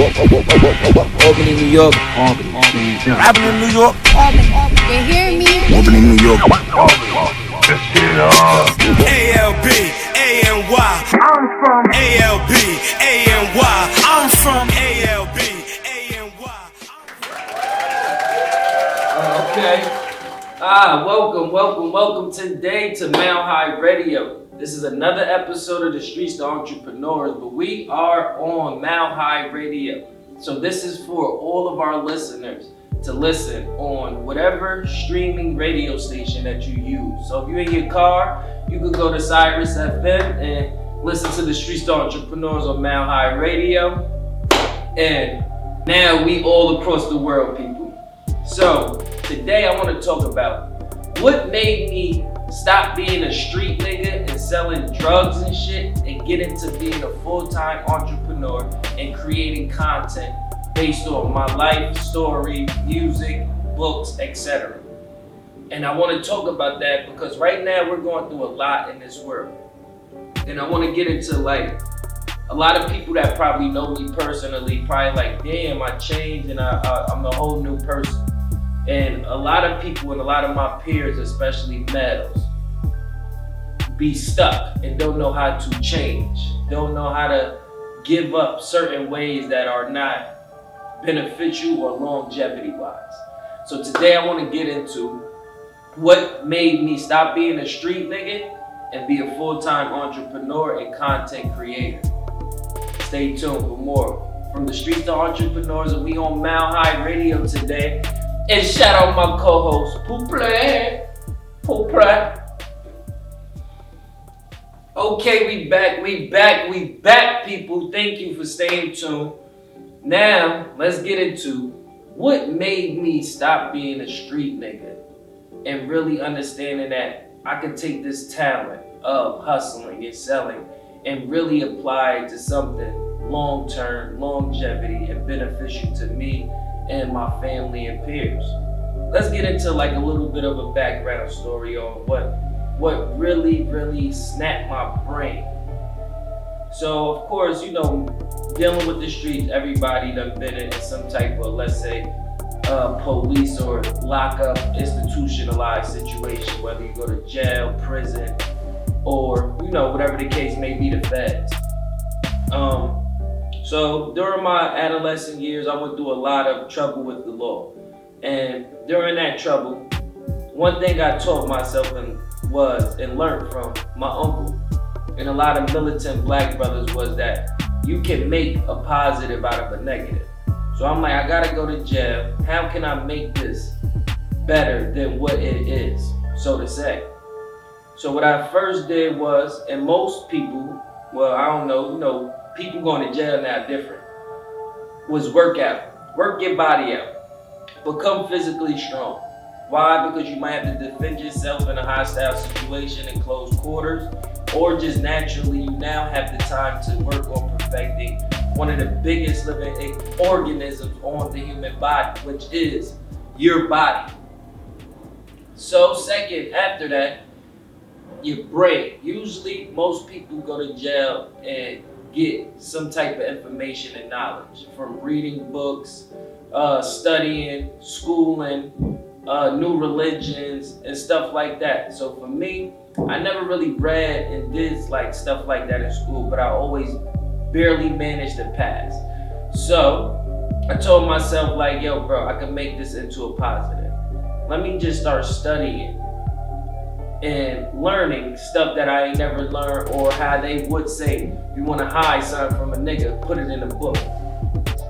Albany, New York. Rapping in New York. You hear me? Albany, New York. ALB, ANY. I'm from ALB, ANY. I'm from ALB, ANY. Okay. Welcome today to Mount High Radio. This is another episode of the Streets to Entrepreneurs, but we are on Mount High Radio. So this is for all of our listeners to listen on whatever streaming radio station that you use. So if you're in your car, you could go to Cyrus FM and listen to the Streets to Entrepreneurs on Mount High Radio. And now we all across the world, people. So today I want to talk about what made me stop being a street nigga and selling drugs and shit and get into being a full-time entrepreneur and creating content based on my life story, music, books, etc. And I want to talk about that because right now we're going through a lot in this world. And I want to get into like a lot of people that probably know me personally, probably like, damn, I changed and I'm a whole new person. And a lot of people and a lot of my peers, especially males, be stuck and don't know how to change, don't know how to give up certain ways that are not beneficial or longevity wise. So today I want to get into what made me stop being a street nigga and be a full-time entrepreneur and content creator. Stay tuned for more from the Streets to Entrepreneurs, and we on Mount High Radio today. And shout out my co-host, Kulture. Okay, we back, people. Thank you for staying tuned. Now, let's get into what made me stop being a street nigga and really understanding that I could take this talent of hustling and selling and really apply it to something long-term, longevity, and beneficial to me and my family and peers. Let's get into like a little bit of a background story on what really snapped my brain. So of course, you know, dealing with the streets, everybody done been in some type of, let's say, police or lockup, institutionalized situation, whether you go to jail, prison, or, you know, whatever the case may be, the feds. So during my adolescent years, I went through a lot of trouble with the law. And during that trouble, one thing I taught myself and learned from my uncle and a lot of militant black brothers was that you can make a positive out of a negative. So I'm like, I gotta go to jail. How can I make this better than what it is, so to say? So what I first did was, and most people, well, I don't know, you know, people going to jail now different, was work out. Work your body out. Become physically strong. Why? Because you might have to defend yourself in a hostile situation in close quarters, or just naturally you now have the time to work on perfecting one of the biggest living organisms on the human body, which is your body. So second, after that, your brain. Usually most people go to jail and get some type of information and knowledge from reading books, studying, schooling, new religions and stuff like that. So for me, I never really read and did like stuff like that in school, but I always barely managed to pass. So I told myself like, yo bro, I can make this into a positive. Let me just start studying and learning stuff that I ain't never learned, or how they would say, you want to hide something from a nigga, put it in a book.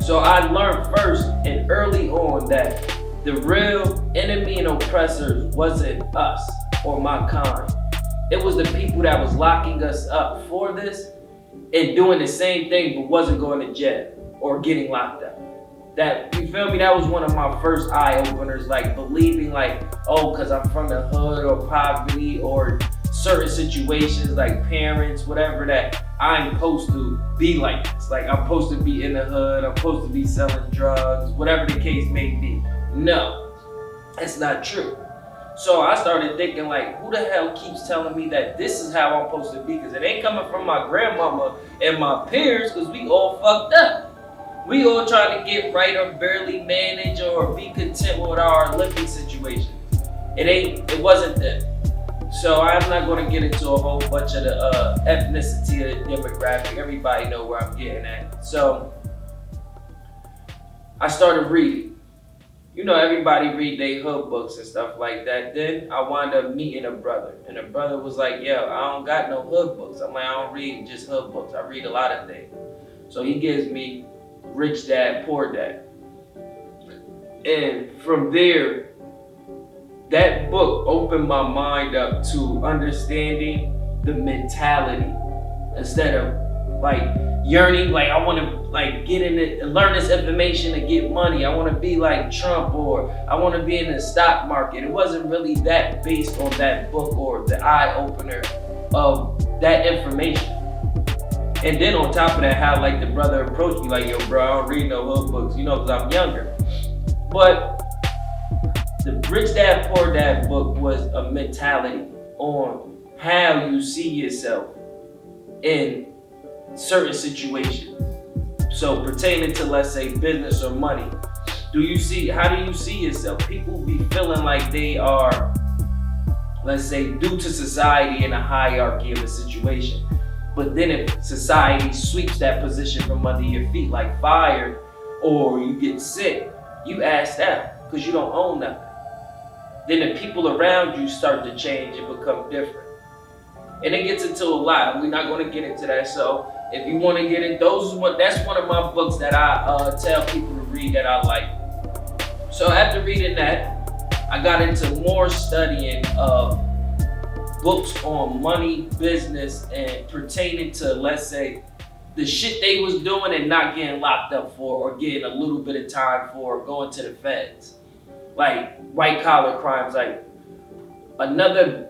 So I learned first and early on that the real enemy and oppressors wasn't us or my kind. It was the people that was locking us up for this and doing the same thing but wasn't going to jail or getting locked up. That, you feel me, that was one of my first eye-openers, like believing like, oh, cause I'm from the hood or poverty or certain situations like parents, whatever, that I'm supposed to be like this. Like I'm supposed to be in the hood, I'm supposed to be selling drugs, whatever the case may be. No, that's not true. So I started thinking like, who the hell keeps telling me that this is how I'm supposed to be? Cause it ain't coming from my grandmama and my peers, cause we all fucked up. We all trying to get right or barely manage or be content with our living situations. It wasn't that. So I'm not going to get into a whole bunch of the ethnicity or demographic. Everybody know where I'm getting at. So I started reading. You know, everybody read their hood books and stuff like that. Then I wound up meeting a brother, and the brother was like, yo, I don't got no hood books. I'm like, I don't read just hood books. I read a lot of things. So he gives me Rich Dad, Poor Dad. And from there, that book opened my mind up to understanding the mentality instead of like yearning, like I want to like get in it and learn this information to get money. I want to be like Trump, or I want to be in the stock market. It wasn't really that based on that book or the eye opener of that information. And then on top of that, how like the brother approached me like, yo bro, I don't read no hood books, you know, because I'm younger. But the Rich Dad Poor Dad book was a mentality on how you see yourself in certain situations. So pertaining to, let's say, business or money, how do you see yourself? People be feeling like they are, let's say, due to society in a hierarchy of a situation. But then if society sweeps that position from under your feet, like fired or you get sick, you ask out because you don't own nothing. Then the people around you start to change and become different. And it gets into a lot. We're not going to get into that. So if you want to get in, that's one of my books that I tell people to read that I like. So after reading that, I got into more studying of books on money, business, and pertaining to, let's say, the shit they was doing and not getting locked up for, or getting a little bit of time for, going to the feds. Like white collar crimes. Like another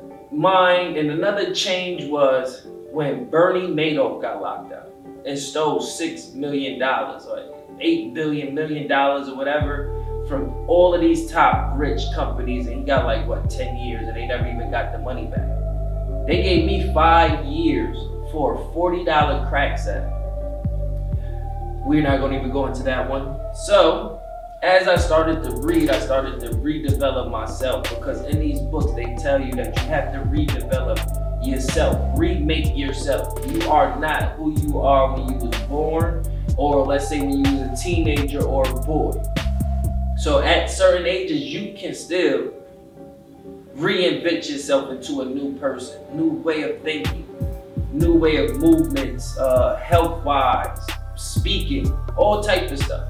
change was when Bernie Madoff got locked up and stole $6 million or $8 billion or whatever from all of these top rich companies, and he got like 10 years and they never even got the money back. They gave me 5 years for a $40 crack set. We're not gonna even go into that one. So as I started to read, I started to redevelop myself, because in these books they tell you that you have to redevelop yourself, remake yourself. You are not who you are when you was born, or let's say when you was a teenager or a boy. So at certain ages, you can still reinvent yourself into a new person, new way of thinking, new way of movements, health-wise, speaking, all type of stuff.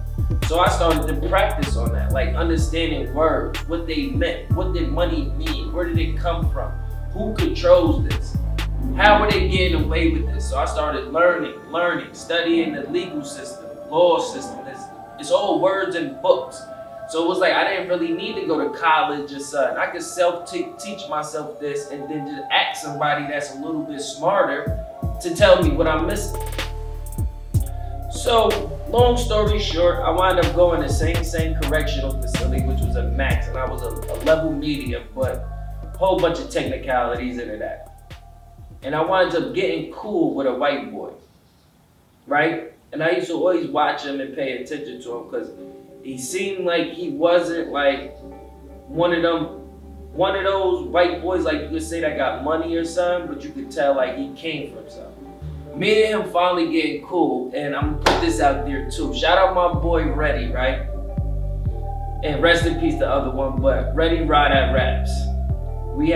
So I started to practice on that, like understanding words, what they meant, what did money mean, where did it come from, who controls this, how are they getting away with this. So I started learning, studying the legal system, law system. It's all words and books. So it was like I didn't really need to go to college or something. I could self-teach myself this and then just ask somebody that's a little bit smarter to tell me what I'm missing. So, long story short, I wound up going to Sing Sing Correctional Facility, which was a max, and I was a level medium, but a whole bunch of technicalities into that. And I wound up getting cool with a white boy, right? And I used to always watch him and pay attention to him, because he seemed like he wasn't like one of those white boys, like you could say, that got money or something, but you could tell like he came from something. Me and him finally getting cool, and I'm gonna put this out there too. Shout out my boy Reddy, right? And rest in peace the other one, but Reddy Rod at Raps. We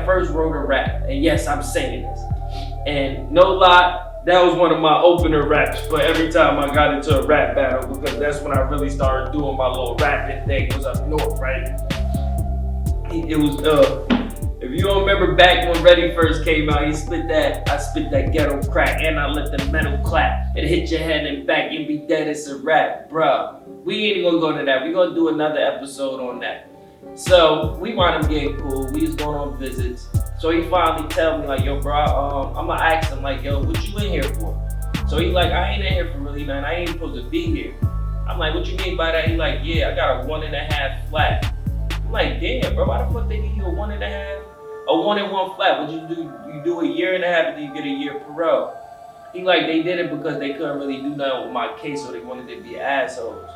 first wrote a rap, and yes, I'm saying this. And no lie, that was one of my opener raps for every time I got into a rap battle, because that's when I really started doing my little rapping thing. It was up north, right? It was if you don't remember back when Reddy first came out, I spit that ghetto crack, and I let the metal clap. It hit your head and back, you'll be dead, it's a rap, bruh. We ain't gonna go into that. We gonna do another episode on that. So we wound up getting cool. We was going on visits. So he finally tell me like, yo, bro, I'm gonna ask him like, yo, what you in here for? So he like, I ain't in here for really nothing. I ain't supposed to be here. I'm like, what you mean by that? He like, yeah, I got a 1.5 flat. I'm like, damn, bro, why the fuck they give you a 1.5? A 1 and 1 flat? What you do? You do a 1.5 years and then you get a year parole. He like, they did it because they couldn't really do nothing with my case, so they wanted to be assholes.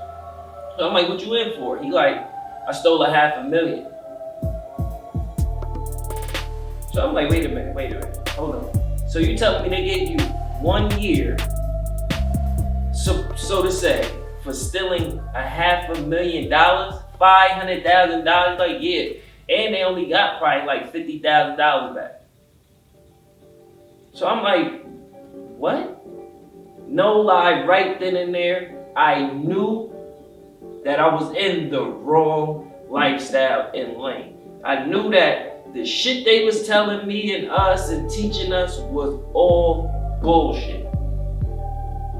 So I'm like, what you in for? He like, I stole $500,000. So I'm like, wait a minute, hold on. So you telling me they gave you 1 year, so to say, for stealing $500,000, $500,000? Like, yeah, and they only got probably like $50,000 back. So I'm like, what? No lie, right then and there, I knew that I was in the wrong lifestyle and lane. I knew that the shit they was telling me and us and teaching us was all bullshit.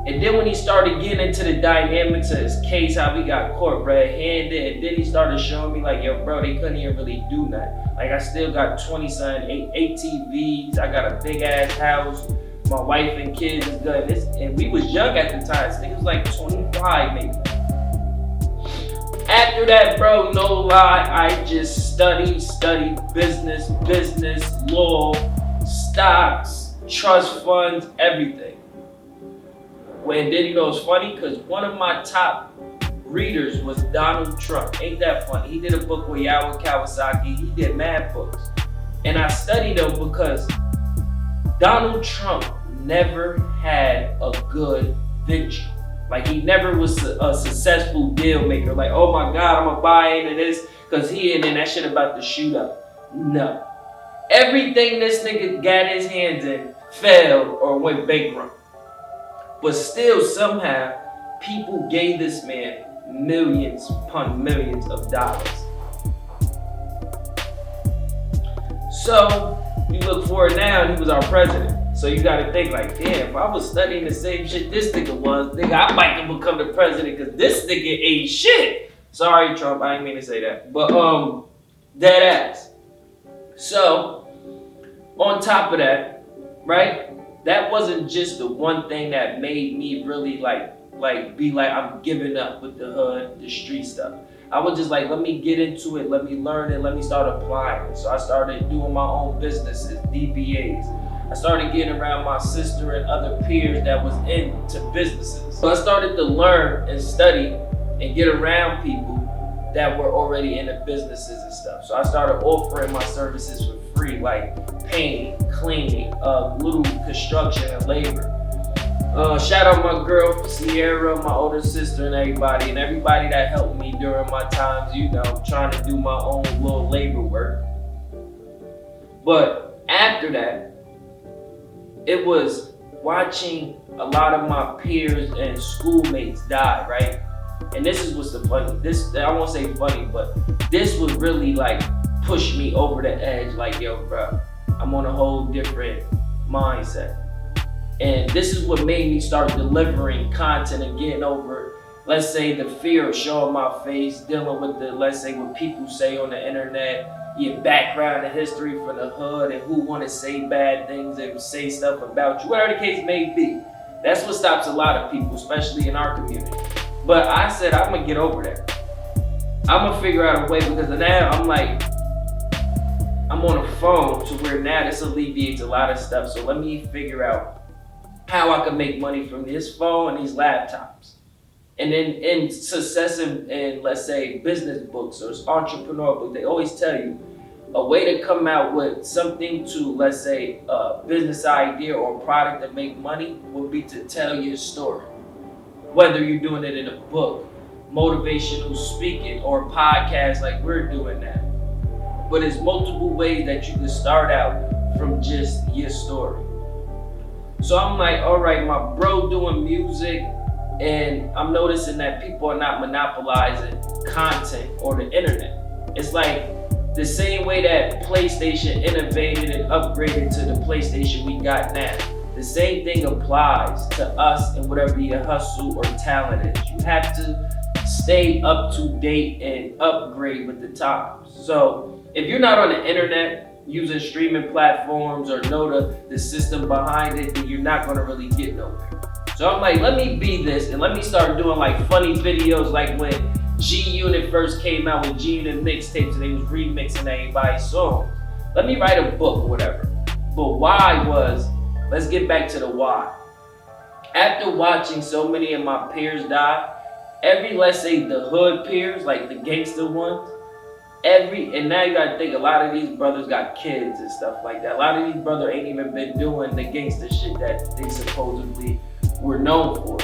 And then when he started getting into the dynamics of his case, how we got caught red-handed, and then he started showing me like, yo, bro, they couldn't even really do nothing. Like, I still got 20-something ATVs, I got a big ass house, my wife and kids is good. And we was young at the time, so I think it was like 25 maybe. After that, bro, no lie, I just studied business, law, stocks, trust funds, everything. When then, you know, it's funny because one of my top readers was Donald Trump. Ain't that funny? He did a book with Yao Kawasaki. He did mad books. And I studied him because Donald Trump never had a good venture. Like, he never was a successful deal maker. Like, oh my God, I'm gonna buy into this because he and then that shit about to shoot up. No. Everything this nigga got his hands in failed or went bankrupt. But still, somehow, people gave this man millions upon millions of dollars. So, you look forward now, and he was our president. So you gotta think like, damn, if I was studying the same shit this nigga was, nigga, I might have become the president because this nigga ain't shit. Sorry, Trump, I didn't mean to say that. But, dead ass. So, on top of that, right? That wasn't just the one thing that made me really be like, I'm giving up with the hood, the street stuff. I was just like, let me get into it, let me learn it, let me start applying it. So I started doing my own businesses, DBAs. I started getting around my sister and other peers that was into businesses. So I started to learn and study and get around people that were already into businesses and stuff. So I started offering my services for free, like painting, cleaning, little construction and labor. Shout out my girl Sierra, my older sister, and everybody that helped me during my times, you know, trying to do my own little labor work. But after that, it was watching a lot of my peers and schoolmates die, right? And this is what's the funny. I won't say funny, but this would really like push me over the edge. Like, yo, bro, I'm on a whole different mindset. And this is what made me start delivering content and getting over, let's say, the fear of showing my face, dealing with let's say, what people say on the internet, your background and history from the hood, and who want to say bad things and say stuff about you, whatever the case may be. That's what stops a lot of people, especially in our community. But I said, I'm gonna get over that. I'm gonna figure out a way, because now I'm like, I'm on a phone to where now this alleviates a lot of stuff. So let me figure out how I can make money from this phone and these laptops. And then in success in let's say, business books or entrepreneur books, they always tell you a way to come out with something to, let's say, a business idea or a product to make money would be to tell your story. Whether you're doing it in a book, motivational speaking, or podcast like we're doing now. But there's multiple ways that you can start out from just your story. So I'm like, all right, my bro doing music, and I'm noticing that people are not monopolizing content or the internet. It's like the same way that PlayStation innovated and upgraded to the PlayStation we got now. The same thing applies to us and whatever your hustle or talent is. You have to stay up to date and upgrade with the times. So if you're not on the internet using streaming platforms or know the system behind it, then you're not gonna really get nowhere. So I'm like, let me be this and let me start doing like funny videos, like when G-Unit first came out with G-Unit mixtapes and they was remixing everybody's songs. Let me write a book or whatever. But why was, let's get back to the why. After watching so many of my peers die, let's say the hood peers, like the gangster ones, and now you gotta think a lot of these brothers got kids and stuff like that. A lot of these brothers ain't even been doing the gangster shit that they supposedly were known for.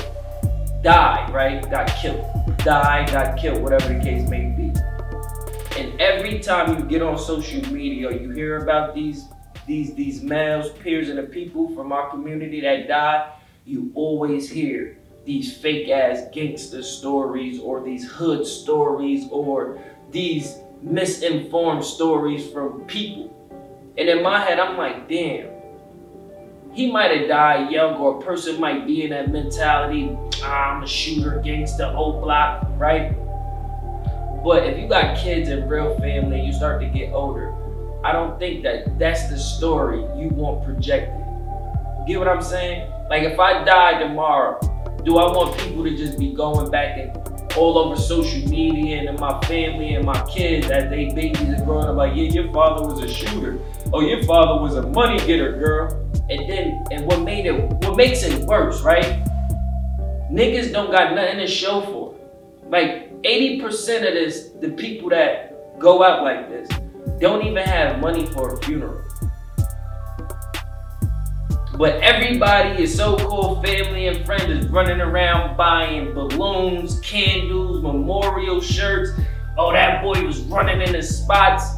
Died, right? Got killed. Died, got killed, whatever the case may be. And every time you get on social media or you hear about these males, peers, and the people from our community that die, you always hear these fake ass gangster stories or these hood stories or these misinformed stories from people. And in my head, I'm like, damn, he might have died young, or a person might be in that mentality, I'm a shooter, gangster, old block, right? But if you got kids and real family and you start to get older, I don't think that that's the story you want projected. Get what I'm saying? Like if I die tomorrow, do I want people to just be going back and all over social media and in my family and my kids as they babies are growing up like, yeah, your father was a shooter. Oh, your father was a money getter, girl. And what makes it worse, right? Niggas don't got nothing to show for it. Like 80% of the people that go out like this don't even have money for a funeral. But everybody, is so-called family and friends, is running around buying balloons, candles, memorial shirts. Oh, that boy was running in the spots.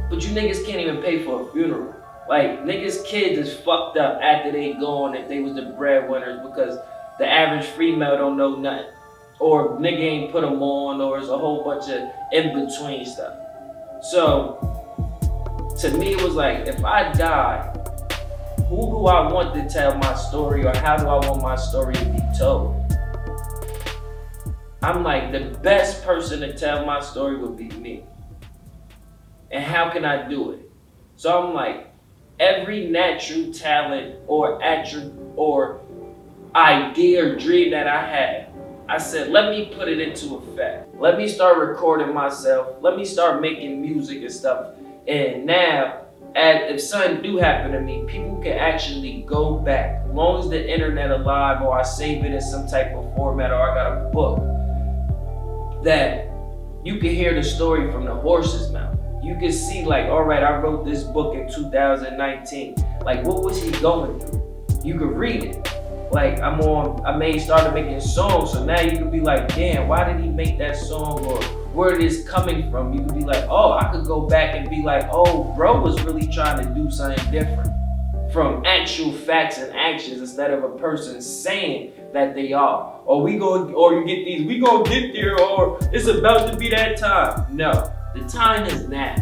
But you niggas can't even pay for a funeral. Like, niggas' kids is fucked up after they gone if they was the breadwinners because the average female don't know nothing. Or nigga ain't put them on, or it's a whole bunch of in-between stuff. So, to me it was like, if I die, who do I want to tell my story, or how do I want my story to be told? I'm like, the best person to tell my story would be me. And how can I do it? So I'm like, every natural talent or attribute or idea or dream that I had, I said, let me put it into effect. Let me start recording myself. Let me start making music and stuff. And now, if something do happen to me, people can actually go back. As long as the internet alive, or I save it in some type of format, or I got a book, that you can hear the story from the horse's mouth. You can see like, all right, I wrote this book in 2019. Like, what was he going through? You could read it. Like, started making songs, so now you could be like, damn, why did he make that song? Or where it is coming from? You could be like, oh, I could go back and be like, oh, bro was really trying to do something different from actual facts and actions instead of a person saying that they are. Or we gonna get there, or it's about to be that time. No, the time is now.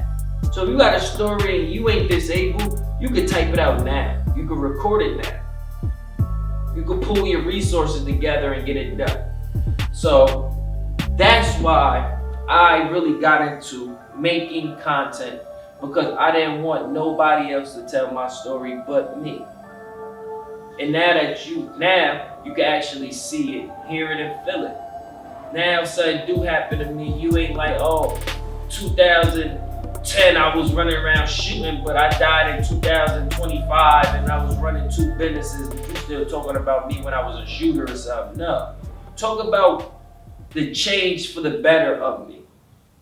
So if you got a story and you ain't disabled, you can type it out now. You can record it now. You can pull your resources together and get it done. So that's why I really got into making content, because I didn't want nobody else to tell my story but me. And now you can actually see it, hear it, and feel it. Now if something do happen to me, you ain't like, oh, 2010 I was running around shooting, but I died in 2025 and I was running 2 businesses, but you still talking about me when I was a shooter or something. No. Talk about the change for the better of me.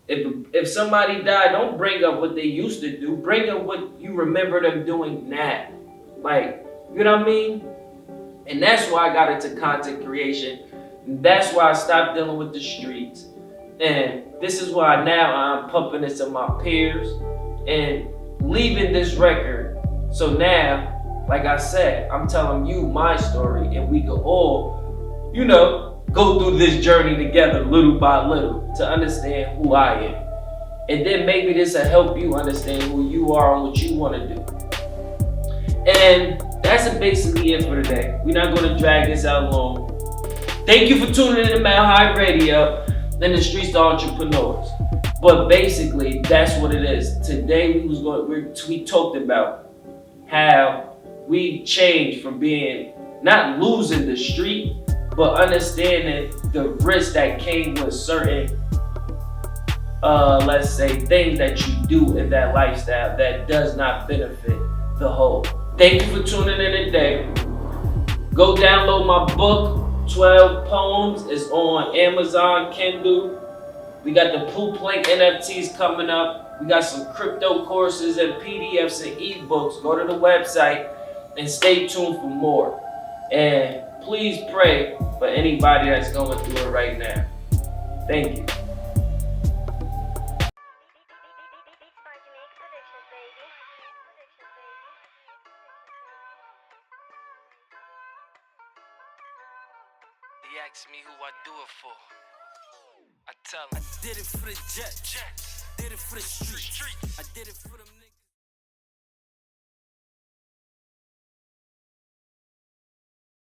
If somebody died, don't bring up what they used to do. Bring up what you remember them doing now. Like, you know what I mean? And that's why I got into content creation. And that's why I stopped dealing with the streets. And this is why now I'm pumping this to my peers and leaving this record. So now, like I said, I'm telling you my story, and we can all, go through this journey together little by little to understand who I am. And then maybe this will help you understand who you are and what you want to do. And that's basically it for today. We're not going to drag this out long. Thank you for tuning in to Mile High Radio and the Streets to Entrepreneurs. But basically, that's what it is. Today we talked about how we changed from being, not losing the street, but understanding the risk that came with certain, let's say, things that you do in that lifestyle that does not benefit the whole. Thank you for tuning in today. Go download my book, 12 Poems. It's on Amazon, Kindle. We got the Poop Link NFTs coming up. We got some crypto courses and PDFs and ebooks. Go to the website and stay tuned for more. And please pray for anybody that's going through it right now. Thank you. He asks me who I do it for. I tell him I did it for the Jets, did it for the street, I did it for the